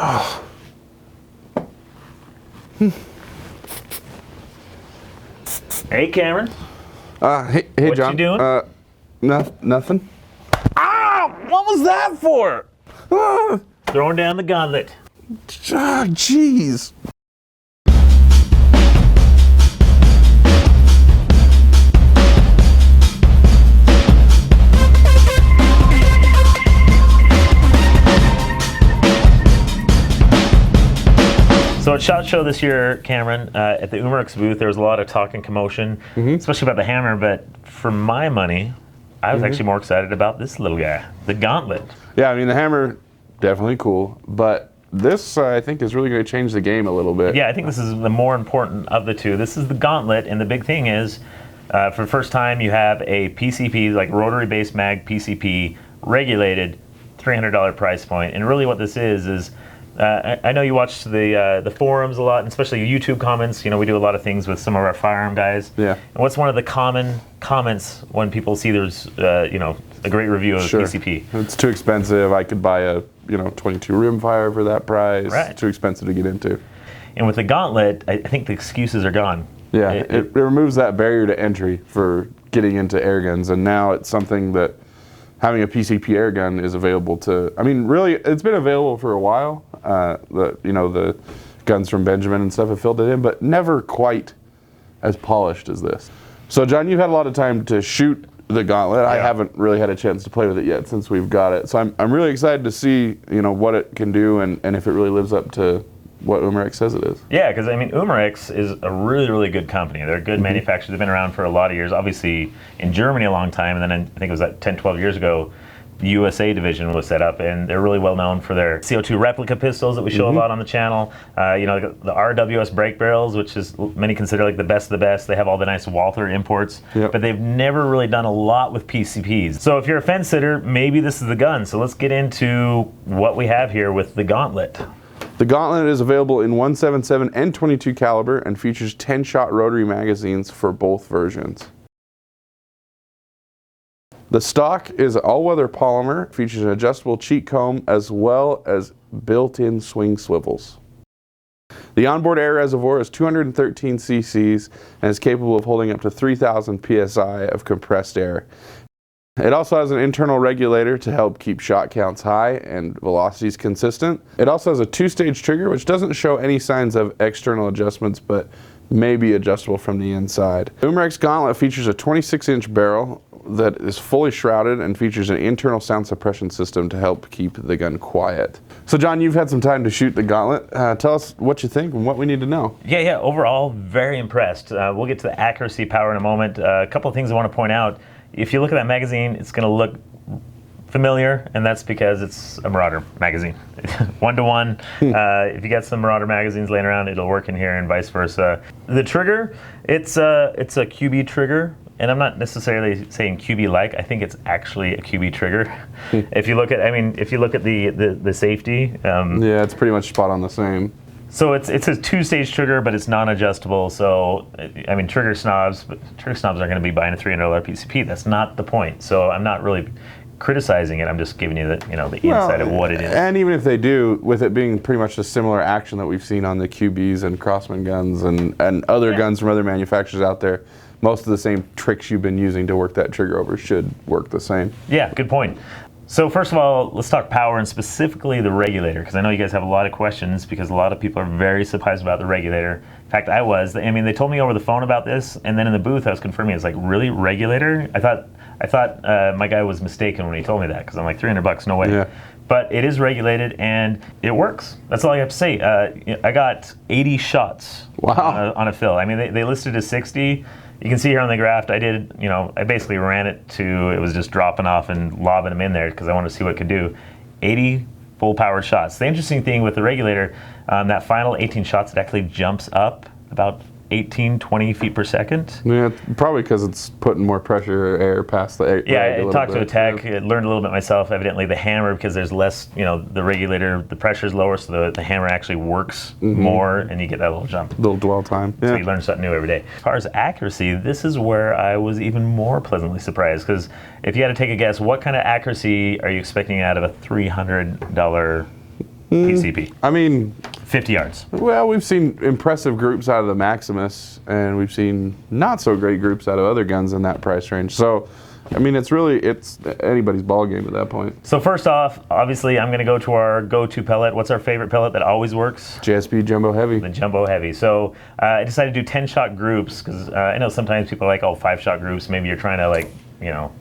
Oh. Hey, Cameron. Hey, what John. You doing? Nothing. Ah! What was that for? Throwing down the gauntlet. Ah, jeez. So at SHOT Show this year, Cameron, at the Umarex booth, there was a lot of talk and commotion, especially about the hammer, but for my money, I was actually more excited about this little guy, the Gauntlet. Yeah, I mean, the hammer, definitely cool, but this, I think, is really going to change the game a little bit. Yeah, I think this is the more important of the two. This is the Gauntlet, and the big thing is, for the first time, you have a PCP, like rotary-based mag PCP, regulated, $300 price point, and really what this is I know you watch the forums a lot, and especially YouTube comments. You know, we do a lot of things with some of our firearm guys. Yeah. And what's one of the common comments when people see there's, you know, a great review of Sure. PCP? It's too expensive. I could buy a, 22 rimfire for that price. Right. It's too expensive to get into. And with the Gauntlet, I think the excuses are gone. Yeah, it removes that barrier to entry for getting into air guns, and now it's something that having a PCP air gun is available to. I mean, really, it's been available for a while. The guns from Benjamin and stuff have filled it in, but never quite as polished as this. So, John, you've had a lot of time to shoot the Gauntlet. Yeah. I haven't really had a chance to play with it yet since we've got it. So I'm really excited to see what it can do and if it really lives up to what Umarex says it is. Yeah, because I mean, Umarex is a really, really good company. They're a good manufacturer. They've been around for a lot of years. Obviously, in Germany a long time, and then I think it was 10, 12 years ago, the USA division was set up, and they're really well known for their CO2 replica pistols that we show a lot on the channel. The RWS brake barrels, which is many consider like the best of the best. They have all the nice Walther imports, but they've never really done a lot with PCPs. So if you're a fence sitter, maybe this is the gun. So let's get into what we have here with the Gauntlet. The Gauntlet is available in 177 and 22 caliber and features 10-shot rotary magazines for both versions. The stock is all-weather polymer, features an adjustable cheek comb as well as built-in swing swivels. The onboard air reservoir is 213 cc's and is capable of holding up to 3,000 psi of compressed air. It also has an internal regulator to help keep shot counts high and velocities consistent. It also has a two-stage trigger, which doesn't show any signs of external adjustments, but may be adjustable from the inside. Umarex Gauntlet features a 26-inch barrel that is fully shrouded and features an internal sound suppression system to help keep the gun quiet. So, John, you've had some time to shoot the Gauntlet. Tell us what you think and what we need to know. Yeah, overall, very impressed. We'll get to the accuracy, power in a moment. A couple of things I want to point out. If you look at that magazine, it's going to look familiar, and that's because it's a Marauder magazine. 1-to-1. If you got some Marauder magazines laying around, it'll work in here and vice versa. The trigger, it's a QB trigger, and I'm not necessarily saying QB-like. I think it's actually a QB trigger. If you look at the safety. Yeah, it's pretty much spot on the same. So it's a two-stage trigger, but it's non-adjustable. So, I mean, trigger snobs aren't going to be buying a $300 PCP. That's not the point. So I'm not really criticizing it. I'm just giving you the insight of what it is. And even if they do, with it being pretty much a similar action that we've seen on the QBs and Crossman guns and other guns from other manufacturers out there, most of the same tricks you've been using to work that trigger over should work the same. Yeah, good point. So first of all, let's talk power and specifically the regulator, because I know you guys have a lot of questions because a lot of people are very surprised about the regulator. In fact, I was. I mean, they told me over the phone about this, and then in the booth I was confirming. It's like, really, regulator? I thought my guy was mistaken when he told me that, because I'm like, $300, no way. Yeah. But it is regulated and it works. That's all I have to say. I got 80 shots on a fill. I mean, they listed as 60. You can see here on the graph, I basically ran it to, it was just dropping off and lobbing them in there because I wanted to see what it could do. 80 full-powered shots. The interesting thing with the regulator, that final 18 shots, it actually jumps up about 18, 20 feet per second. Yeah, probably because it's putting more pressure or air past the air. Yeah, I talked to a tech, learned a little bit myself. Evidently the hammer, because there's less, the regulator, the pressure is lower, so the hammer actually works more, and you get that little jump. Little dwell time. So you learn something new every day. As far as accuracy, this is where I was even more pleasantly surprised, because if you had to take a guess, what kind of accuracy are you expecting out of a $300 PCP. I mean, 50 yards. well, we've seen impressive groups out of the Maximus, and we've seen not so great groups out of other guns in that price range. So, I mean, it's anybody's ball game at that point. So first off, obviously, I'm going to go to our go-to pellet. What's our favorite pellet that always works? JSB Jumbo Heavy. The Jumbo Heavy. So I decided to do 10-shot groups because I know sometimes people are like, oh, 5-shot groups. Maybe you're trying to, like, you know,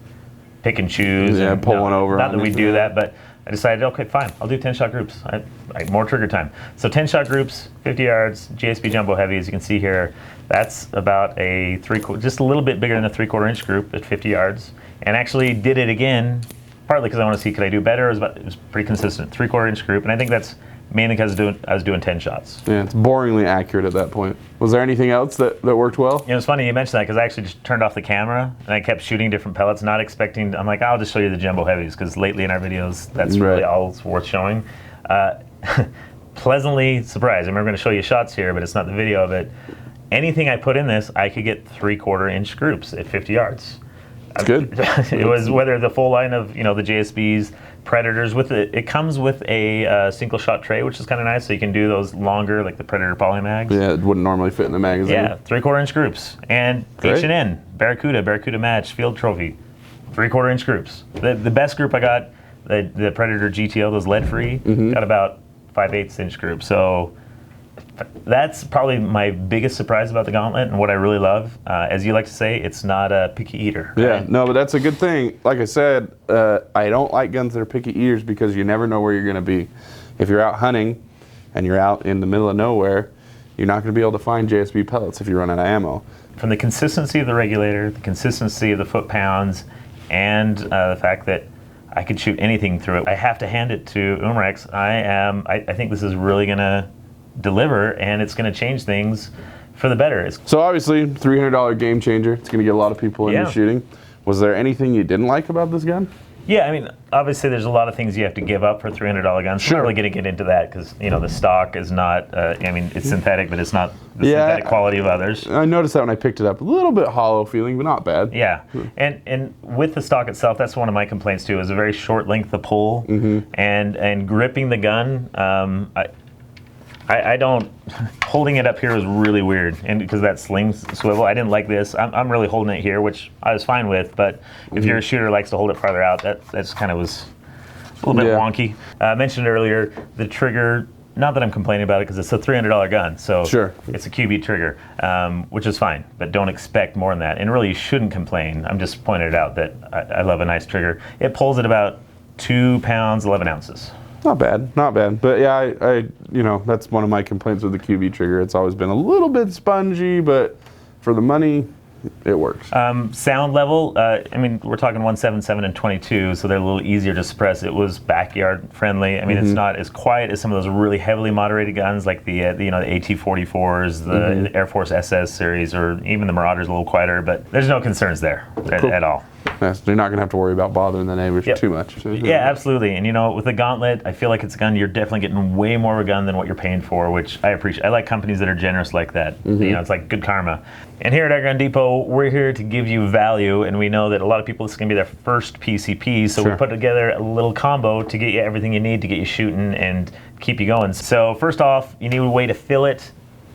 pick and choose. Yeah, and, pull one over. Not that we do that, but I decided, okay, fine, I'll do 10-shot groups. More trigger time. So 10-shot groups, 50 yards, GSP Jumbo Heavy, as you can see here. That's about a just a little bit bigger than a 3/4 inch group at 50 yards. And actually did it again, partly because I want to see could I do better. It was pretty consistent, 3/4 inch group, and I think that's mainly because I was doing 10 shots. Yeah, it's boringly accurate at that point. Was there anything else that worked well? You know, it's funny you mentioned that because I actually just turned off the camera and I kept shooting different pellets, not expecting. I'm like, I'll just show you the Jumbo Heavies because lately in our videos, that's really all it's worth showing. Pleasantly surprised. I remember going to show you shots here, but it's not the video of it. Anything I put in this, I could get 3/4 inch groups at 50 yards. It's good. It was whether the full line of, you know, the JSBs, Predators with it. It comes with a single shot tray, which is kind of nice, so you can do those longer, like the Predator polymags. Yeah, it wouldn't normally fit in the magazine. Yeah, 3/4 inch groups, and H&N, Barracuda Match, Field Trophy, 3/4 inch groups. The best group I got, the Predator GTO, those lead free, got about 5/8 inch groups. So that's probably my biggest surprise about the Gauntlet and what I really love. As you like to say, it's not a picky eater. Yeah, right? no, but that's a good thing. Like I said, I don't like guns that are picky eaters because you never know where you're going to be. If you're out hunting and you're out in the middle of nowhere, you're not going to be able to find JSB pellets if you run out of ammo. From the consistency of the regulator, the consistency of the foot-pounds, and the fact that I could shoot anything through it, I have to hand it to Umarex. I think this is really going to deliver, and it's going to change things for the better. So obviously, $300 game changer. It's going to get a lot of people into shooting. Was there anything you didn't like about this gun? Yeah, I mean, obviously there's a lot of things you have to give up for $300 guns. Sure. I'm not really going to get into that because, you know, the stock is not, I mean, it's synthetic, but it's not the synthetic quality of others. I noticed that when I picked it up. A little bit hollow feeling, but not bad. Yeah, and with the stock itself, that's one of my complaints too, is a very short length of pull, and gripping the gun. I don't, holding it up here was really weird, and because that sling swivel, I didn't like this. I'm really holding it here, which I was fine with, but if you're a shooter who likes to hold it farther out, that's kind of was a little bit wonky. I mentioned earlier, the trigger, not that I'm complaining about it because it's a $300 gun, so it's a QB trigger, which is fine, but don't expect more than that, and really you shouldn't complain. I'm just pointing it out that I love a nice trigger. It pulls at about 2 pounds, 11 ounces. Not bad, not bad. But yeah, I you know, that's one of my complaints with the QB trigger. It's always been a little bit spongy, but for the money, it works. Sound level, I mean, we're talking 177 and 22, so they're a little easier to suppress. It was backyard friendly. I mean, it's not as quiet as some of those really heavily moderated guns like the you know, the AT-44s, the Air Force SS series, or even the Marauder's a little quieter, but there's no concerns there at all. Yes, you're not going to have to worry about bothering the neighbors too much. Yeah, absolutely. And you know, with the Gauntlet, I feel like it's a gun, you're definitely getting way more of a gun than what you're paying for, which I appreciate. I like companies that are generous like that. You know, it's like good karma. And here at Airgun Depot, we're here to give you value, and we know that a lot of people, it's going to be their first PCP, so we put together a little combo to get you everything you need to get you shooting and keep you going. So first off, you need a way to fill it.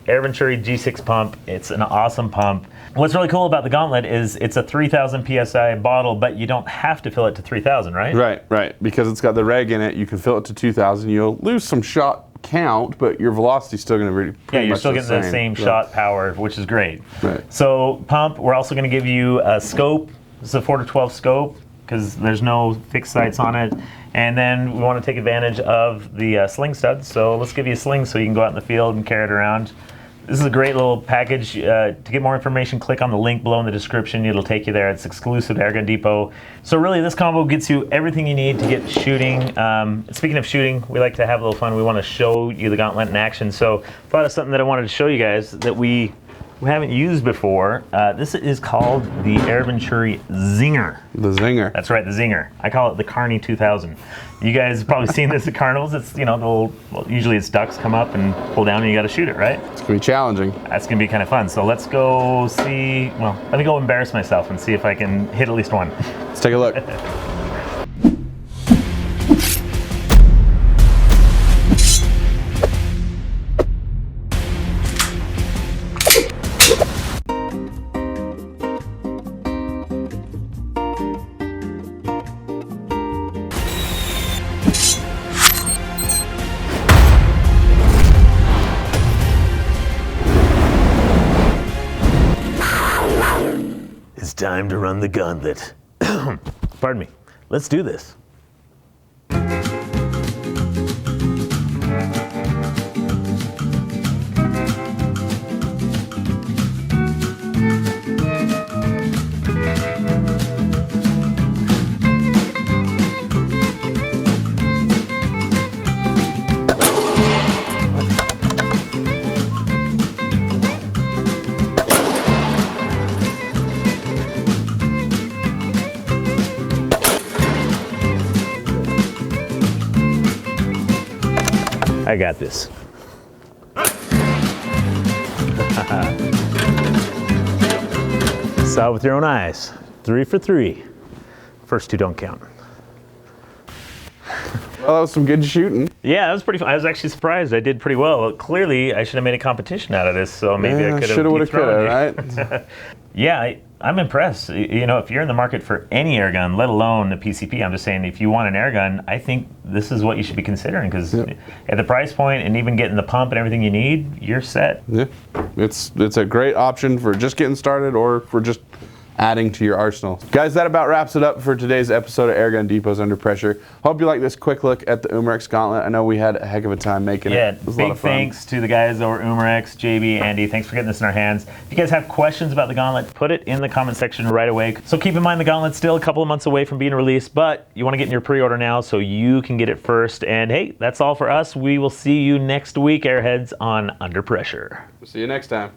Air Venturi G6 pump. It's an awesome pump. What's really cool about the Gauntlet is it's a 3,000 PSI bottle, but you don't have to fill it to 3,000, right? Right. Because it's got the reg in it, you can fill it to 2,000. You'll lose some shot count, but your velocity's still going to be pretty you're still getting the same shot power, which is great. So pump, we're also going to give you a scope. This is a 4-12 scope because there's no fixed sights on it. And then we want to take advantage of the sling studs. So let's give you a sling so you can go out in the field and carry it around. This is a great little package. To get more information, click on the link below in the description. It'll take you there. It's exclusive to Airgun Depot. So really, this combo gets you everything you need to get shooting. Speaking of shooting, we like to have a little fun. We want to show you the Gauntlet in action. So I thought of something that I wanted to show you guys that we haven't used before. This is called the Air Venturi Zinger. The Zinger. That's right, the Zinger. I call it the Carney 2000. You guys have probably seen this at carnivals. It's, you know, the little, well, usually it's ducks come up and pull down and you got to shoot it, right? It's going to be challenging. That's going to be kind of fun. So let's go see, well, let me go embarrass myself and see if I can hit at least one. Let's take a look. time to run the gauntlet. Pardon me. Let's do this. I got this. Saw it with your own eyes. 3 for 3. First 2 don't count. Well, that was some good shooting. Yeah, that was pretty fun. I was actually surprised. I did pretty well. Clearly, I should have made a competition out of this, so maybe I could have shoulda, woulda, coulda, dethroned you. right? Yeah, I'm impressed. You know, if you're in the market for any air gun, let alone a PCP, I'm just saying if you want an air gun, I think this is what you should be considering because at the price point and even getting the pump and everything you need, you're set. Yeah, it's a great option for just getting started or for just adding to your arsenal. Guys, that about wraps it up for today's episode of Airgun Depots Under Pressure. Hope you like this quick look at the Umarex Gauntlet. I know we had a heck of a time making it. It was a lot big of fun. Thanks to the guys over Umarex, JB, Andy. Thanks for getting this in our hands. If you guys have questions about the Gauntlet, put it in the comment section right away. So keep in mind the Gauntlet's still a couple of months away from being released, but you want to get in your pre-order now so you can get it first. And hey, that's all for us. We will see you next week, Airheads, on Under Pressure. See you next time.